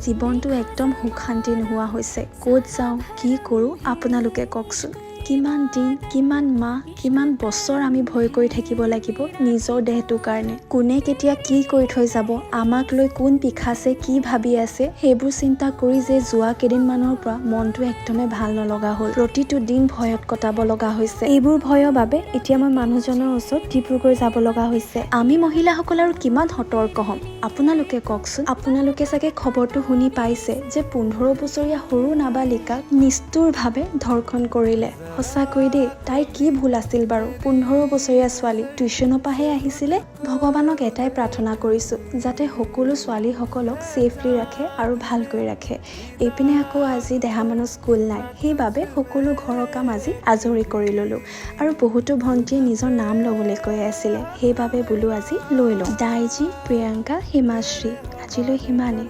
জীৱনটো একদম সুখ শান্তি নোহোৱা হৈছে। ক'ত যাওঁ, কি কৰোঁ আপোনালোকে কওকচোন। কিমান দিন, কিমান মাহ, কিমান বছৰ আমি ভয় কৰি থাকিব লাগিব নিজৰ দেহটোৰ কাৰণে। কোনে কেতিয়া কি কৰি থৈ যাব, আমাক লৈ কোন পিখাছে, কি ভাবি আছে, সেইবোৰ চিন্তা কৰি যে যোৱা কেইদিনমানৰ পৰা মনটো একদমেই ভাল নলগা হ'ল। প্ৰতিটো দিন ভয়ত কটাব লগা হৈছে। এইবোৰ ভয়ৰ বাবে এতিয়া মই মানুহজনৰ ওচৰত ডিব্ৰুগড় যাব লগা হৈছে। আমি মহিলাসকল আৰু কিমান সতৰ্ক হ'ম আপোনালোকে কওকচোন। আপোনালোকে চাগে খবৰটো শুনি পাইছে যে 15 বছৰীয়া সৰু নাবালিকাক নিষ্ঠুৰভাৱে ধৰ্ষণ কৰিলে। সঁচাকৈ দেই, তাইৰ কি ভুল আছিল বাৰু? 15 বছৰীয়া ছোৱালী টিউশ্যনৰ পৰাহে আহিছিলে। ভগৱানক এটাই প্ৰাৰ্থনা কৰিছোঁ যাতে সকলো ছোৱালীসকলক ছেফলি ৰাখে আৰু ভালকৈ ৰাখে। এইপিনে আকৌ আজি দেহামানৰ স্কুল নাই, সেইবাবে সকলো ঘৰৰ কাম আজি আজৰি কৰি ল'লোঁ। আৰু বহুতো ভণ্টিয়ে নিজৰ নাম ল'বলৈ কৈ আছিলে, সেইবাবে বোলো আজি লৈ লওঁ। দাইজি, প্ৰিয়ংকা, হিমাশ্ৰী, আজিলৈ সিমানেই।